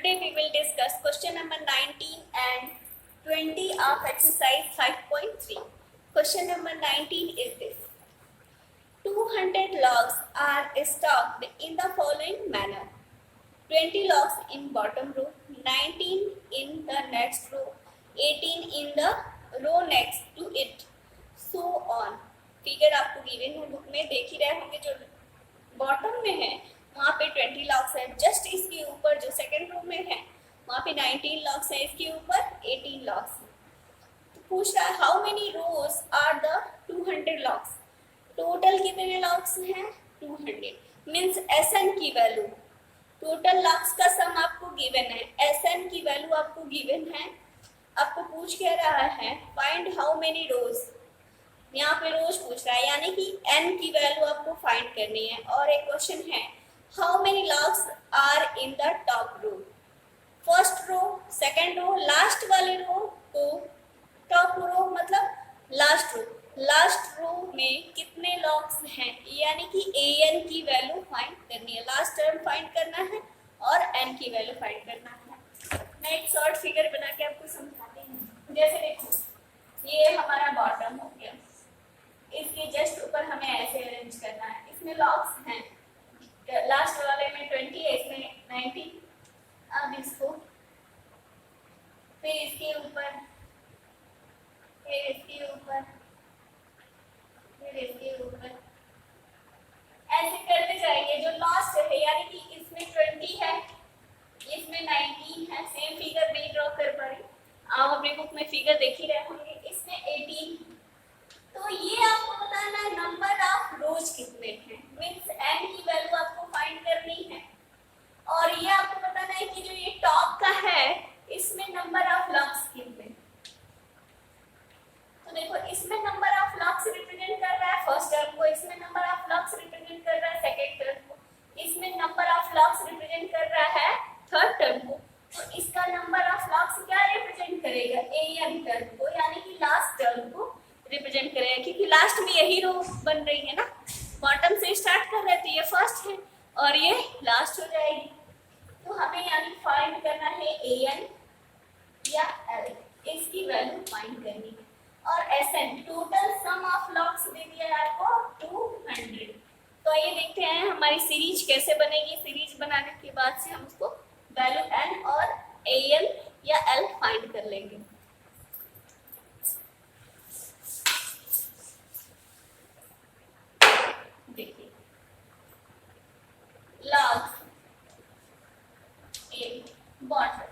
Today we will discuss question number 19 and 20 of exercise 5.3. Question number 19 is this. 200 logs are stocked in the following manner. 20 logs in bottom row, 19 in the next row, 18 in the row next to it, so on. Figure आपको given है, book में देख ही रहे होंगे. जो bottom में है वहाँ पे 20 लॉग्स है. जस्ट इसके ऊपर जो सेकंड रो में है वहाँ पे 19 लॉग्स है, इसके ऊपर 18 लॉग्स है. तो पूछ रहा है how many rows are the 200 logs. Total कितने लॉग्स हैं 200. मीन्स एसएन की वैल्यू, टोटल लॉग्स का सम आपको गिवन है, एसएन की वैल्यू आपको गिवन है. आपको पूछ कह रहा है फाइंड हाउ मेनी रोज. यहाँ पे रोज पूछ रहा है, यानी कि एन की वैल्यू आपको फाइंड करनी है. और एक क्वेश्चन है how many logs are in the top row. First row, second row, last वाले रो को टॉप रो मतलब लास्ट रो. लास्ट रो में कितने लॉग्स हैं, यानी कि ए एन की वैल्यू फाइंड करनी है. लास्ट टर्म फाइंड करना है और एन की वैल्यू फाइंड करना है. मैं एक शॉर्ट फिगर बना के आपको समझाती हूँ. जैसे देखो ये हमारा बॉटम हो गया, इसके जस्ट ऊपर हमें ऐसे अरेंज करना है. इसमें लॉग्स हैं, लास्ट वाले में 20 है, इसमें 19. अब इसको फिर इसके ऊपर, फिर इसके ऊपर, फिर इसके ऊपर ऐसे करते जाएंगे. जो लास्ट है यानी कि इसमें 20 है, इसमें 19 है. सेम फिगर नहीं ड्रॉ कर पा रही, आप अपने बुक में फिगर देख ही रहे होंगे. इसमें 18. तो ये आपको बताना है नंबर ऑफ रोज कितने हैं. मीन्स एन की वैल्यू आपको फाइंड करनी है. और ये आपको बताना है कि जो ये टॉप का है इसमें नंबर ऑफ लॉग्स कितने. तो देखो इसमें नंबर ऑफ लॉग्स रिप्रेजेंट कर रहा है फर्स्ट टर्म को, इसमें नंबर ऑफ लॉग्स रिप्रेजेंट कर रहा है सेकंड टर्म को, इसमें नंबर ऑफ लॉग्स रिप्रेजेंट कर रहा है थर्ड टर्म को. तो इसका नंबर ऑफ लॉग्स क्या रिप्रेजेंट करेगा, ए एन टर्म को, यानी कि लास्ट टर्म को रिप्रेजेंट करेगा. क्योंकि लास्ट में यही रो बन रही है ना, बॉटम से स्टार्ट कर रहे थे, ये फर्स्ट है और ये लास्ट हो जाएगी. तो हमें यानी फाइंड करना है ए एन या एल, इसकी वैल्यू फाइंड करनी है. और S N total sum of logs दे दिया है आपको 200. तो ये देखते हैं हमारी सीरीज कैसे बनेगी. सीरीज बनाने के बाद से हम उसको वैल्यू एन और ए एन या एल फाइंड कर लेंगे. देखिए लॉग्स ए बॉटम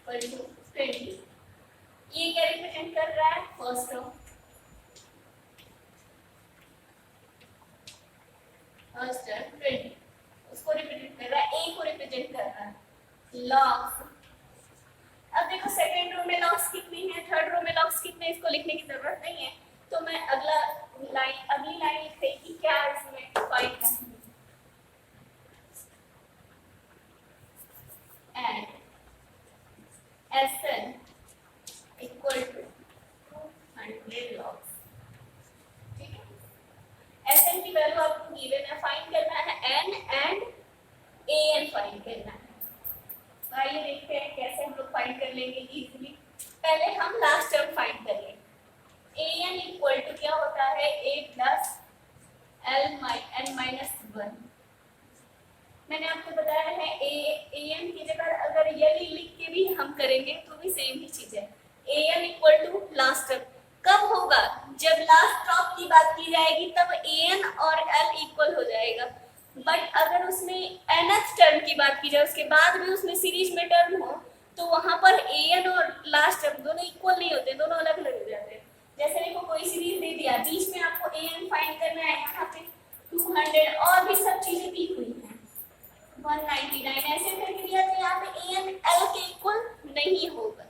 पर 20. ये क्या रिप्रेजेंट कर रहा है फर्स्ट रो, फर्स्ट टर्म 20 उसको रिप्रेजेंट कर रहा है, ए को रिप्रेजेंट कर रहा है लॉग्स. अब देखो सेकंड रो में लॉग्स कितनी है, थर्ड रो में लॉग्स कितने, इसको लिखने की जरूरत नहीं है. तो मैं अगली लाइन लिख रही कि क्या इसमें फाइंड करना है. And S n equal to 200 logs. ठीक है, एसएन की वैल्यू आपको गिवन है, फाइंड करना है n and a n find करना है. तो आइए देखते हैं कैसे हम लोग फाइंड कर लेंगे इजीली. पहले हम लास्ट टर्म फाइंड कर लेंगे. ए एन इक्वल टू क्या होता है, ए प्लस एल एन माइनस 1. मैंने आपको बताया है ए एन की जगह अगर यदि लिख के भी हम करेंगे तो भी सेम ही चीज है. A N equal to last term कब होगा, जब लास्ट टॉप की बात की जाएगी तब ए एन और एल इक्वल हो जाएगा. बट अगर उसमें एनथ टर्म की बात की जाए, उसके बाद भी उसमें सीरीज में टर्म हो, तो वहां पर ए एन और लास्ट टर्म दोनों इक्वल नहीं होते, दोनों अलग अलग हो जाते हैं. जैसे देखो कोई सीरीज दे दिया, बीच में आपको ए एन फाइंड करना है, यहाँ पे 200 और भी सब चीजें दी हुई हैं 199 ऐसे करके दिया, तो यहाँ पे ए एन एल के इक्वल नहीं होगा.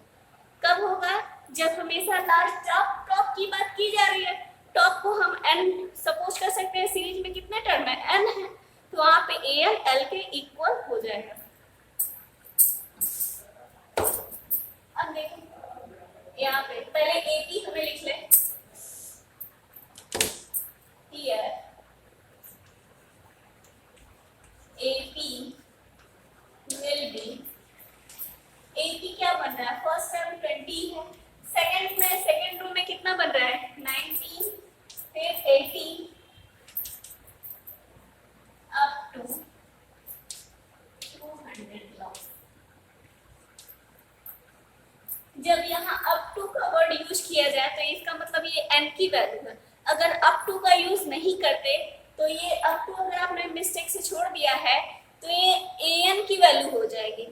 कब होगा, जब हमेशा लास्ट टॉप की बात की जा रही है. टॉप को हम एन सपोज कर सकते हैं, सीरीज में कितने टर्म है, एन है, तो वहां पे ए एन एल के इक्वल हो जाएगा. अब देखो यहाँ पे पहले ए पी हमें लिख ले, हियर ए पी बन रहा है, फर्स्ट टर्म 20 है, सेकेंड रो में कितना बन रहा है 19, फिर 18 अप टू 200 लॉग। जब यहाँ अप टू का वर्ड यूज किया जाए तो इसका मतलब ये n की वैल्यू है। अगर अप टू का यूज नहीं करते तो ये अप टू अगर आपने मिस्टेक से छोड़ दिया है तो ये an की वैल्यू हो जाएगी।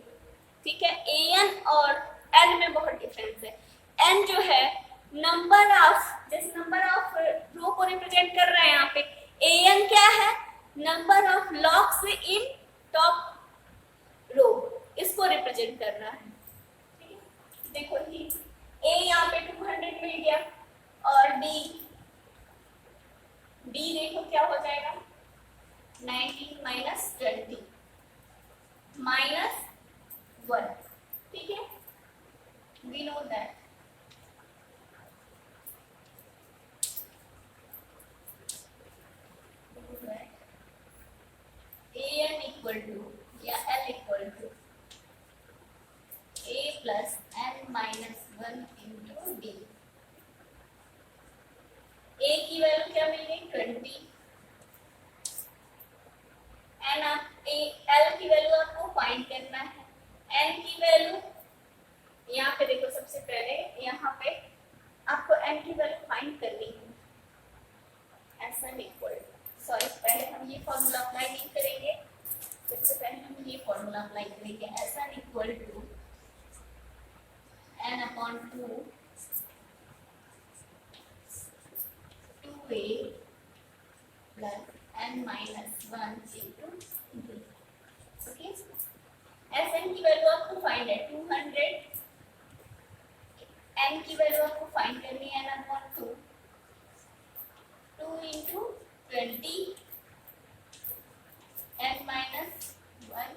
ठीक है, an और n में बहुत डिफरेंस है। n जो है नंबर ऑफ, जैसे नंबर ऑफ रो को रिप्रेजेंट कर रहा है यहाँ पे, an क्या है number of logs in top row, इसको रिप्रेजेंट कर रहा है। देखो ही a यहाँ पे 200 मिल गया और b देखो क्या हो जाएगा 19 माइनस 20 माइनस 1। ठीक है, we know that an equal to या l equal to a plus n minus 1 into d। a की वैल्यू क्या मिल गई 20, n आप l की वैल्यू आपको फाइंड करना है, n की वैल्यू यहाँ पे देखो, सबसे पहले यहाँ पे आपको n की वैल्यू फाइंड करनी है। ऐसा इक्वल, सॉरी पहले हम ये फॉर्मूला अप्लाई नहीं करेंगे, सबसे पहले हम ये फॉर्मूला अप्लाई करेंगे। ऐसा equal to n upon 2 2a plus n minus 1 into d। Okay, Sn की वैल्यू आपको फाइंड है 200, n की वैल्यू आपको फाइंड करनी है n upon 2 2 into 20 n minus 1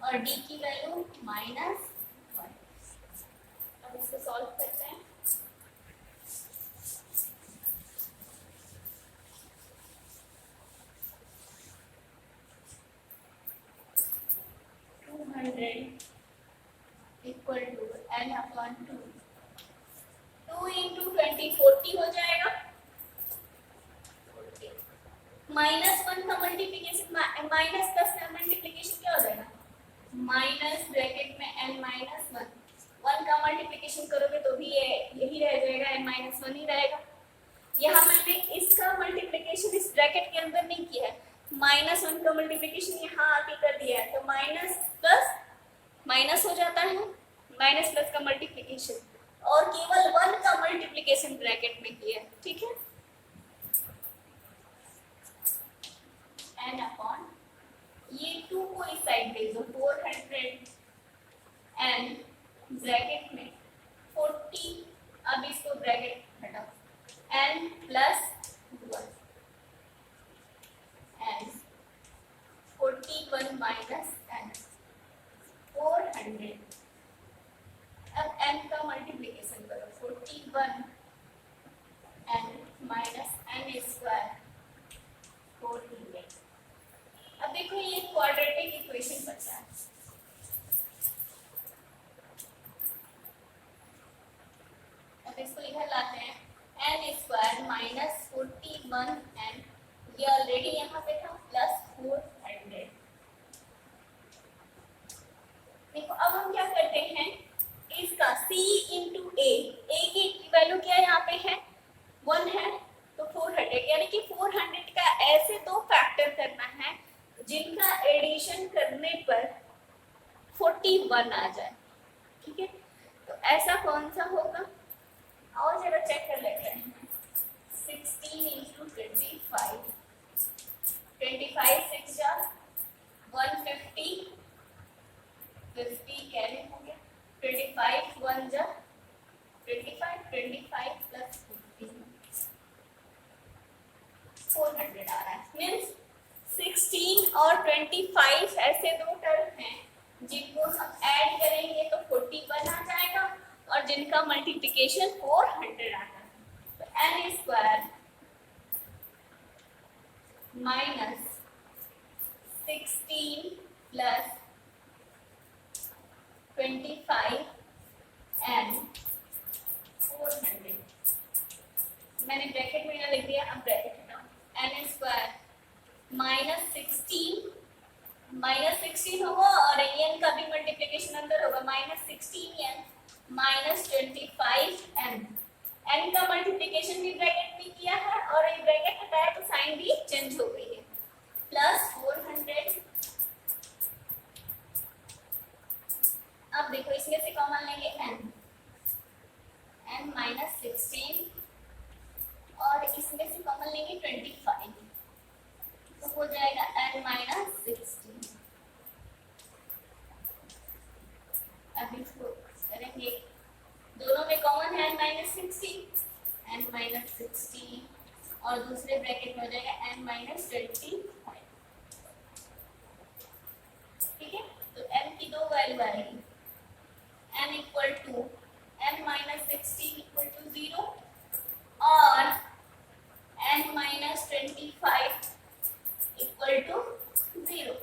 और d की वैल्यू माइनस 1। अब इसको सॉल्व करते हैं। Equal to n upon 2 2 into 20 40 हो जाएगा, माइनस 1 का मल्टीप्लीकेशन माइनस 10 का मल्टीप्लीकेशन क्या हो जाएगा माइनस ब्रैकेट में n माइनस 1 का मल्टीप्लीकेशन करोगे तो भी ये यही रह जाएगा, n माइनस 1 ही रहेगा। यहाँ मैंने इसका मल्टीप्लीकेशन इस ब्रैकेट के अंदर नहीं किया है, माइनस 1 का मल्टीप्लीकेशन यहाँ आके कर दिया है, तो माइनस प्लस माइनस हो जाता है, माइनस प्लस का मल्टीप्लीकेशन, और केवल 1 का मल्टीप्लीकेशन ब्रैकेट में किया है। ठीक है, n अपॉन ये 2 को इस साइड भेज दो 400 n ब्रैकेट में 40, अब इसको ब्रैकेट हटाओ n plus 1 n 41 minus n 400। अब n का मल्टीप्लीकेशन करो 41 n माइनस n स्क्वायर 400। अब देखो ये क्वाड्रेटिक इक्वेशन बचा है, अब इसको इधर लाते हैं n स्क्वायर माइनस 41 n, ये ऑलरेडी यहाँ पे था प्लस 400। देखो अब हम क्या करते हैं, इसका c इंटू a की वैल्यू क्या यहाँ पे है 1 है, तो 400 यानी कि 400 का ऐसे दो फैक्टर करना है जिनका एडिशन करने पर 41 आ जाए। ठीक है, तो ऐसा कौन सा होगा, और जरा चेक कर लेते हैं। 16 इंटू 25 25 6 जा 150 50 कैरी हो गया, 25 1 जा 25 25 प्लस 50 400 आ रहा है। मीन्स 16 और 25 ऐसे दो टर्म हैं जिनको हम ऐड करेंगे तो 41 आ जाएगा, और जिनका मल्टीप्लिकेशन 400 आता है, तो n square minus 16 plus 25 n 400, मैंने ब्रैकेट में ना लिख दिया, अब ब्रैकेट हटाओ, एन स्क्वायर -16 होगा और एन का भी मल्टीप्लिकेशन अंदर होगा, -16n -25n, एन का मल्टीप्लिकेशन भी ब्रैकेट में किया है और ये ब्रैकेट हटाया तो साइन भी चेंज हो गई है, प्लस 400। अब देखो इसमें से कॉमन लेंगे n -16 और इसमें से कॉमन लेंगे 25, तो हो जाएगा n -16। अब इसको करेंगे, दोनों में कॉमन है n -16 और दूसरे ब्रैकेट में हो जाएगा n -25। ठीक है, तो n की दो वैल्यू आएगी, n equal to n -16 equal to 0 और n -25 equal to 0।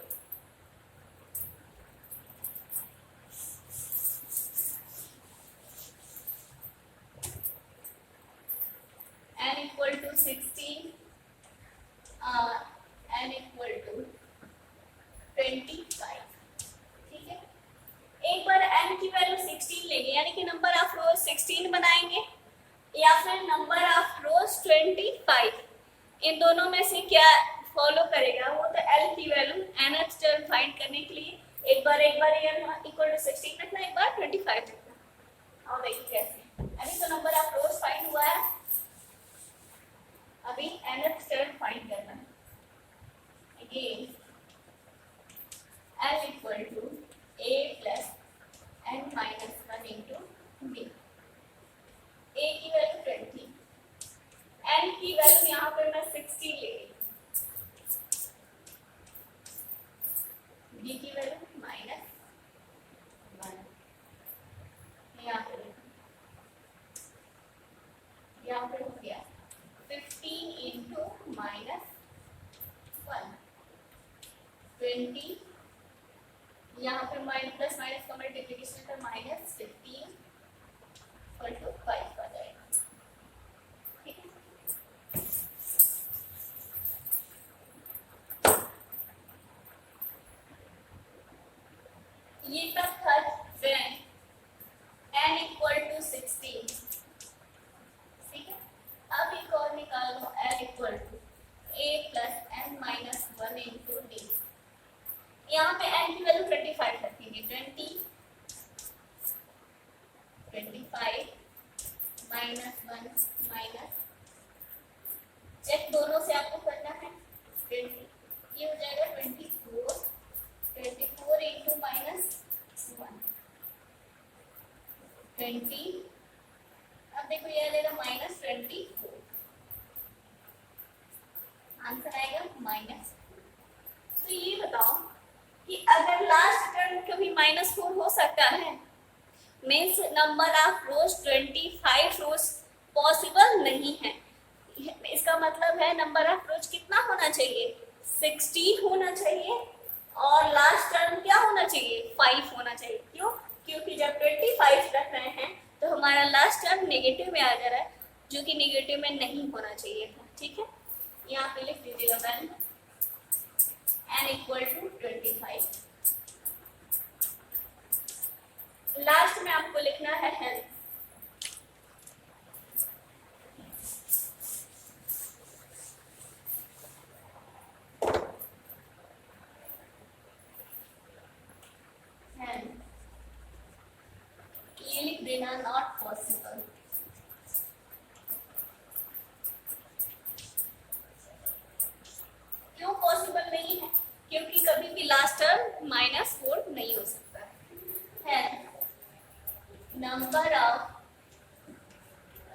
n equal to 16 और n इक्वल टू 25। ठीक है, एक बार n की वैल्यू 16 लेंगे, यानी कि नंबर ऑफ रोज 16 बनाएंगे या फिर नंबर ऑफ रोज 25, इन दोनों में से क्या फॉलो करेगा, वो तो l की वैल्यू nth टर्म फाइंड करने के लिए एक बार n इक्वल टू 16 रखना, एक बार 25 रखना। और देखिए कैसे, अभी तो नंबर ऑफ रोज फाइंड हुआ है, अभी nth टर्म फाइंड करना है। Again l equal to a plus n minus 1 into b, a की वैल्यू 20, n की वैल्यू यहाँ पर मैं 60 ले रही, b की वैल्यू -1, यहाँ पर हो गया 15 इंटू -1, 20, यहाँ पर प्लस माइनस का मल्टीप्लिकेशन पर -15 इक्वल टू 5 आ जाएगा। ठीक है, ये तब था when n इक्वल टू 16। ठीक है, अब एक और निकाल लो, l equal to a plus n minus 1 into d, यहाँ पे n की वैल्यू 25 रखेंगे, 25 -1 माइनस, चेक दोनों से आपको करना है, 20, ये हो जाएगा 24 इंटू -1, 20, अब देखो ये आ जाएगा -24, आंसर आएगा माइनस। तो ये बताओ कि अगर लास्ट टर्म कभी -4 हो सकता है, means number of rows 25 rows possible नहीं है, इसका मतलब है नंबर ऑफ रोज कितना होना चाहिए, 16 होना चाहिए और लास्ट टर्म क्या होना चाहिए, 5 होना चाहिए। क्यों, क्योंकि जब 25 रख रहे हैं तो हमारा लास्ट टर्म नेगेटिव में आ जा रहा है, जो कि नेगेटिव में नहीं होना चाहिए था। ठीक है, यहाँ पे लिख दीजिएगा when n equal to 25, last में आपको लिखना है हेल्प, ये लिख देना नॉट पॉसिबल। क्यों पॉसिबल नहीं है, क्योंकि कभी भी लास्ट टर्म -4 नहीं हो सकता है। Number of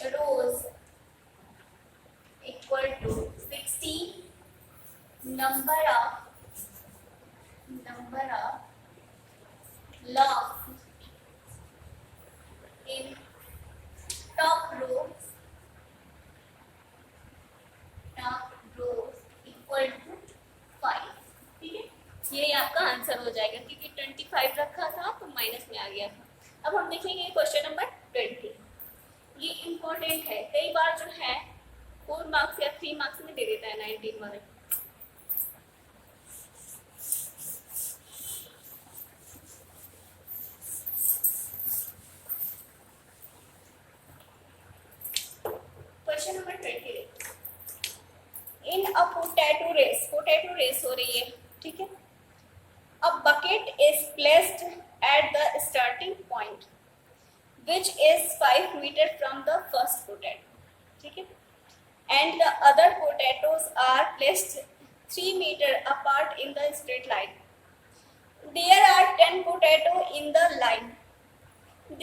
rows equal to 16, number of log in top row equal to 5। ठीक है, ये आपका आंसर हो जाएगा, क्योंकि 25 रखा था तो माइनस में आ गया था। अब हम देखेंगे क्वेश्चन नंबर 20। ये इम्पोर्टेंट है, कई बार जो है 4 मार्क्स या 3 मार्क्स में दे देता है 19 वाले। Question number 20, in a potato race हो रही है, ठीक है। A bucket is placed at the starting point which is 5 meter from the first potato, ठीक है, and the other potatoes are placed 3 meter apart in the straight line. There are 10 potato in the line.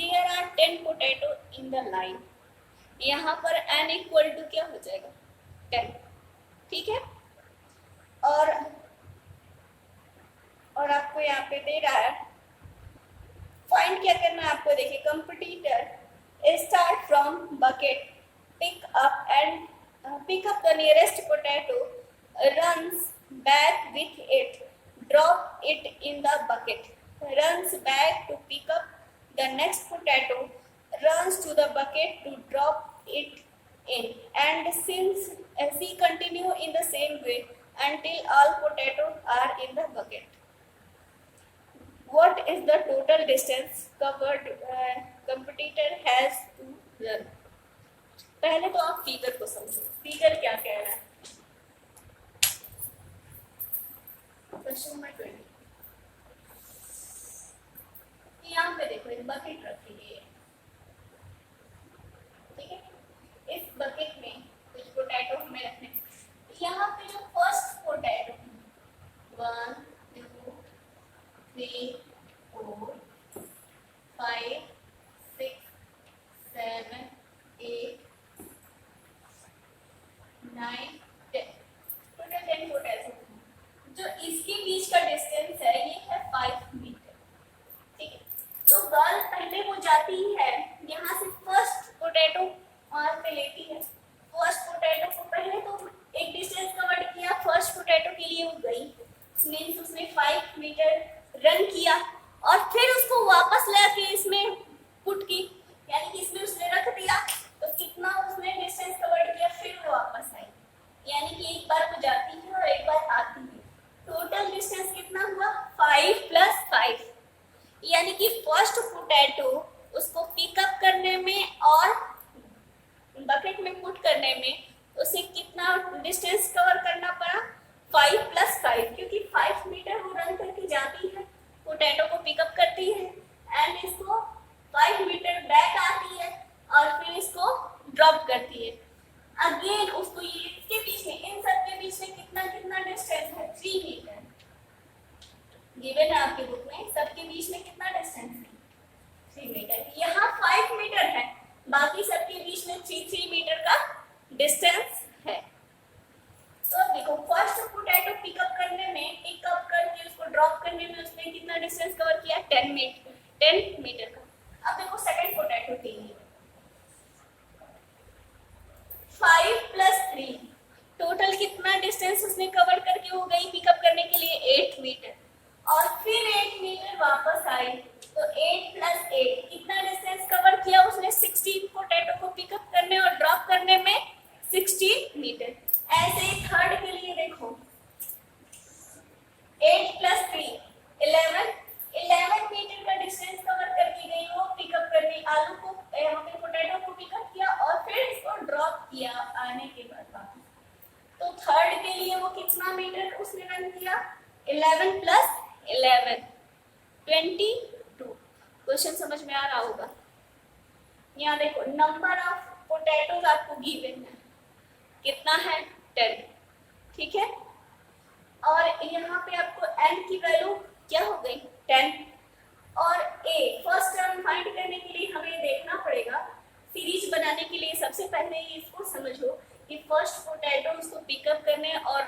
There are 10 potato in the line. यहाँ पर n equal to क्या हो जाएगा 10, ठीक है। और आपको यहाँ पे दे रहा है फाइंड क्या करना है आपको, देखिए competitor start from bucket, pick up the nearest potato, runs back with it, drop it in the bucket, runs back to pick up the next potato, runs to the bucket to drop it in, and since she continue in the same way until all potatoes are in the bucket. What is the total distance covered competitor has to run? पहले तो आप figure को समझो, figure क्या कह रहा है। Question number 20, यहाँ पे देखो एक बकेट रखी गई है, ठीक है। इस बकेट में कुछ पोटैटो हमें रखने, यहाँ पे जो फर्स्ट पोटैटो 1 2 3 4 5 6 7 8 9 10, टोटल 10 पोटैटो। जो इसके बीच का डिस्टेंस है ये है 5 मीटर, ठीक है। तो गर्ल पहले वो जाती है यहाँ से फर्स्ट पोटैटो वहां पे लेती है, फर्स्ट पोटैटो को पहले तो एक डिस्टेंस कवर किया, फर्स्ट पोटैटो के लिए वो गई, मींस उसने 5 मीटर रन किया और फिर उसको वापस लाके इसमें पुट की, यानी कि इसमें उसने रख दिया, तो कितना उसने डिस्टेंस कवर किया, फिर वो वापस आई, यानी कि एक बार वो जाती है और एक बार आती है। टोटल डिस्टेंस कितना हुआ 5 + 5, यानी कि फर्स्ट पोटैटो उसको पिकअप करने में और बकेट में पुट करने में उसे कितना डिस्टेंस कवर करना पड़ा 5 + 5, क्योंकि 5 मीटर वो रन करके जाती है, पोटैटो को पिकअप करती है एंड इसको 5 मीटर बैक आती है और फिर इसको ड्रॉप करती है। अगेन उसको ये इसके बीच में, इन सब के बीच में कितना कितना डिस्टेंस है 3 मीटर गिवन है आपकी बुक में, सबके बीच में कितना डिस्टेंस है 3 मीटर। यहाँ 5 मीटर है, बाकी सबके बीच में 3 मीटर का डिस्टेंस है। तो देखो फर्स्ट पोटैटो पिकअप करने में, पिकअप करके उसको ड्रॉप करने में उसने कितना डिस्टेंस कवर किया 10 मीटर का। अब देखो सेकंड पोटैटो के लिए 5 + 3, टोटल कितना डिस्टेंस उसने कवर करके वो गई पिकअप करने के लिए 8 मीटर, और फिर 8 मीटर वापस आई, तो 8 + 8 कितना डिस्टेंस कवर किया उसने 16 पोटैटो को पिकअप करने और ड्रॉप करने में 16 मीटर। ऐसे ही थर्ड के लिए देखो 8 + 3 11 मीटर का डिस्टेंस कवर करके गई वो पिकअप करने, आलू को यहाँ पे पोटैटो को पिकअप किया और फिर इसको ड्रॉप किया आने के बाद वापस। तो थर्ड के लिए वो कितना मीटर उसने रन किया 11 + 11 22। क्वेश्चन समझ में आ रहा होगा। यहाँ देखो नंबर ऑफ पोटैटोज आपको गिवन है, कितना है 10, ठीक है। और यहाँ पे आपको n की वैल्यू क्या हो गई 10, और a फर्स्ट टर्म फाइंड करने के लिए हमें देखना पड़ेगा, सीरीज बनाने के लिए सबसे पहले इसको समझो कि फर्स्ट पोटैटो उसको पिकअप करने और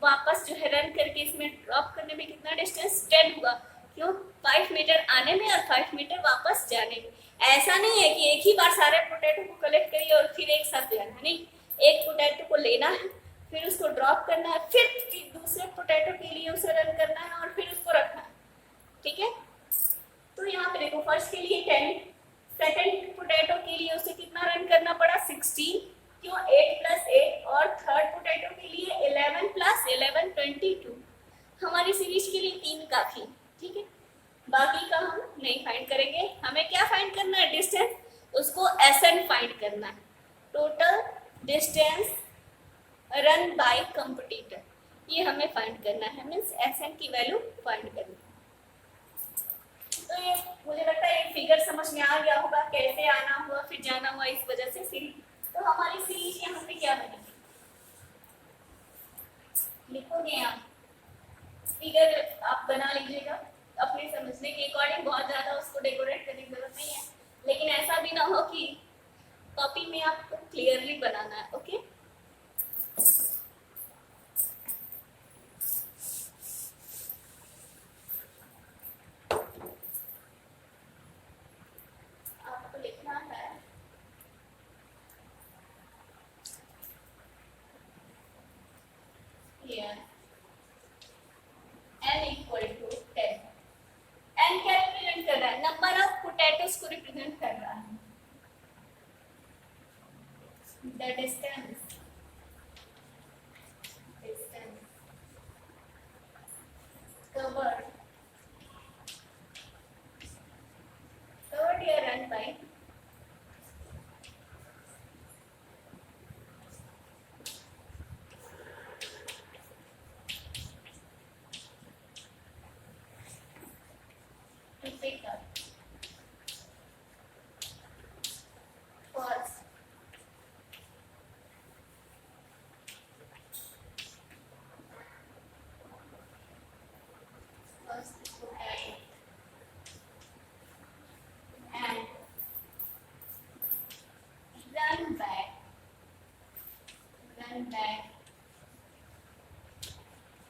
वापस जो है रन करके इसमें ड्रॉप करने में कितना डिस्टेंस 10 हुआ, क्यों 5 मीटर आने में और 5 मीटर वापस जाने में। ऐसा नहीं है कि एक ही बार सारे पोटैटो को कलेक्ट करिए और फिर एक साथ जाना, नहीं, एक पोटैटो को लेना है, फिर उसको ड्रॉप करना है, फिर दूसरे पोटैटो के लिए उसे रन करना है और फिर उसको रखना है, ठीक है। तो यहाँ पे देखो फर्स्ट के लिए 10, सेकंड पोटैटो के लिए उसे कितना रन करना पड़ा 16, क्यों 8 प्लस 8, और थर्ड पोटैटो के लिए 11 प्लस 11 22। हमारी सीरीज के लिए 3 काफी, ठीक है। बाकी का हम नहीं फाइंड करेंगे, हमें क्या फाइंड करना है डिस्टेंस, उसको एसएन फाइंड करना है, total distance run by competitor, ये हमें फाइंड करना है, मीन्स एसएन की वैल्यू फाइंड करनी है। तो ये मुझे लगता है ये फिगर समझ में आ गया होगा, कैसे आना हुआ फिर जाना हुआ, इस वजह से सीरीज। तो हमारी सीरीज यहाँ पे क्या बनेगी, लिखोगे आप, फिगर आप बना लीजिएगा अपने समझने के अकॉर्डिंग, बहुत ज्यादा उसको डेकोरेट करने की जरूरत नहीं है, लेकिन ऐसा भी ना हो कि कॉपी में आपको क्लियरली बनाना है, ओके। आपको लिखना है here n equal to 10, n क्या रिप्रेजेंट कर रहा है, नंबर ऑफ पोटैटोस को रिप्रेजेंट कर रहा है, the distance covered here run by to pick up first potato and run back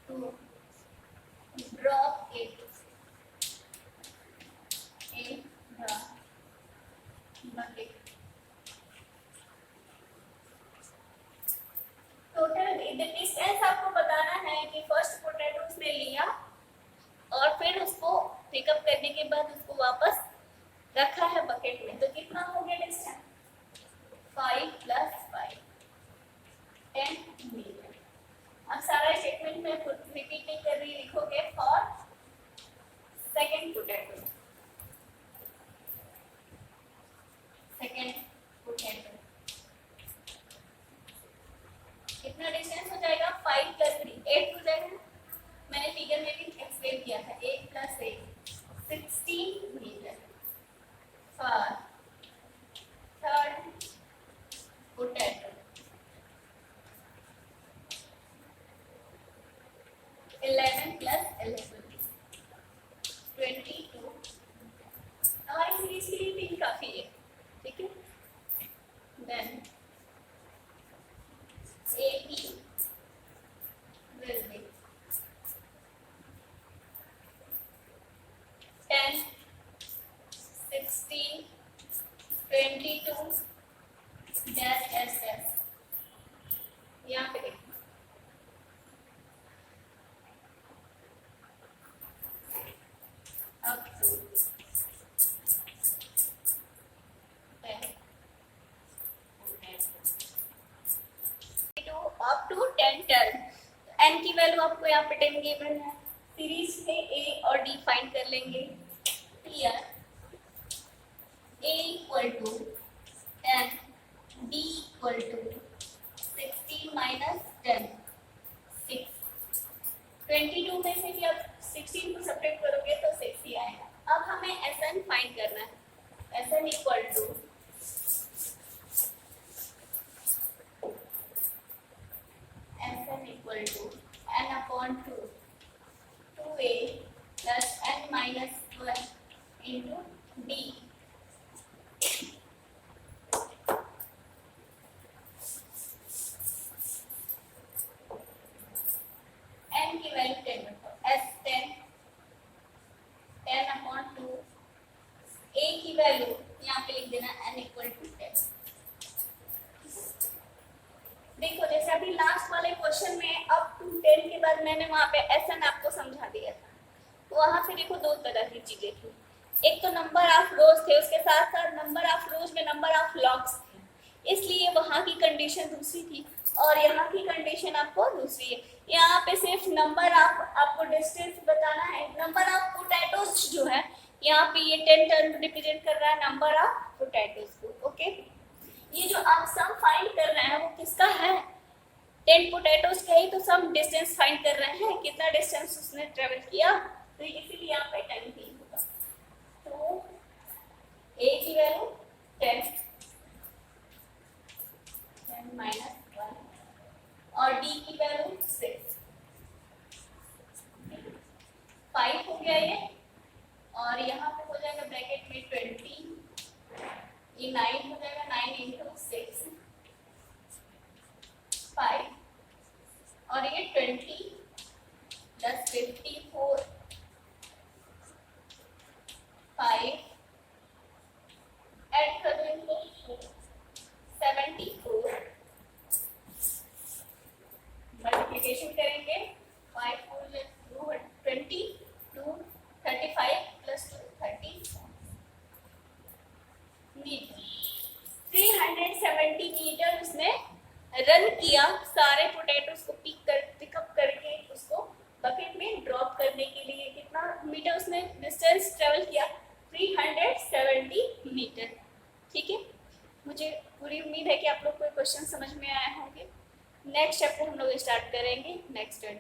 to drop it in the bucket. Total distance आपको बताना है कि फर्स्ट पोटैटो उसने लिया और फिर उसको पिकअप करने के बाद उसको वापस रखा है बकेट में, तो कितना हो गया डिस्टेंस 5 प्लस 5 10 मीटर। अब सारा स्टेटमेंट में रिपीट नहीं कर रही, लिखोगे फॉर सेकंड पोटैटो कितना डिस्टेंस हो जाएगा 5 प्लस 3 8 हो जाएगा, मैंने फिगर में भी एक्सप्लेन किया था 8 plus 8 16 metre for third potato 11 plus 11 22। हमारी सीरीज के लिए 3 काफी है, ठीक है। Then AP will be 10 16 22 dash dash dash, यहाँ पे देखो up to 10 up to 10 turn. n की वैल्यू आपको यहाँ पे 10 गिवन है, सीरीज में a और d फाइंड कर लेंगे। here a equal to 10 d equal to 16 minus 10 6। 22 में से भी आप 16 को सब्ट्रैक्ट करोगे तो 6 ही आएगा। अब हमें Sn फाइंड करना है, Sn equal to Sn equal to n upon 2 2a plus n minus 1 into d। n की वैल्यू 10 रखो, S10 10 अपॉन 2, a की वैल्यू यहाँ पे लिख देना n इक्वल टू 10। देखो जैसे अभी लास्ट वाले क्वेश्चन में अप टू 10 के बाद मैंने वहाँ पे Sn आपको समझा दिया था, तो वहाँ पे देखो दो तरह की चीजें थी। एक तो नंबर ऑफ रोज थे, उसके साथ साथ नंबर ऑफ रोज में नंबर ऑफ लॉग्स थे, इसलिए वहाँ की कंडीशन दूसरी थी और यहाँ की कंडीशन आपको दूसरी है। यहाँ पे सिर्फ नंबर ऑफ आपको डिस्टेंस बताना है। नंबर ऑफ पोटैटोज जो है यहाँ पे ये 10 टर्म रिप्रेजेंट कर रहा है नंबर ऑफ पोटैटोज को। ओके, ये जो आप सम फाइंड कर रहे हैं वो किसका है? 10 पोटैटोज का ही तो सम डिस्टेंस फाइंड कर रहे हैं, कितना डिस्टेंस उसने ट्रेवल किया, तो इसीलिए यहाँ पे 10 ही होगा। तो ए की वैल्यू 10 माइनस 1 और डी की वैल्यू 6, 5 हो गया ये, और यहाँ पे हो जाएगा ब्रैकेट में 20, ये 9 हो जाएगा, 9 इंटू 6 5, और ये 20 प्लस 54 5 ऐड कर दो इनको 74, मल्टीप्लिकेशन करेंगे 5 4 20 2 35 प्लस 2 30 मीटर, 370 मीटर उसने रन किया सारे पोटैटोज को पिकअप करके उसको बकेट में ड्रॉप करने के लिए। कितना मीटर उसने डिस्टेंस ट्रेवल किया? 370 मीटर। ठीक है, मुझे पूरी उम्मीद है कि आप लोग को क्वेश्चन समझ में आए होंगे। नेक्स्ट चैप्टर हम लोग स्टार्ट करेंगे नेक्स्ट टाइम।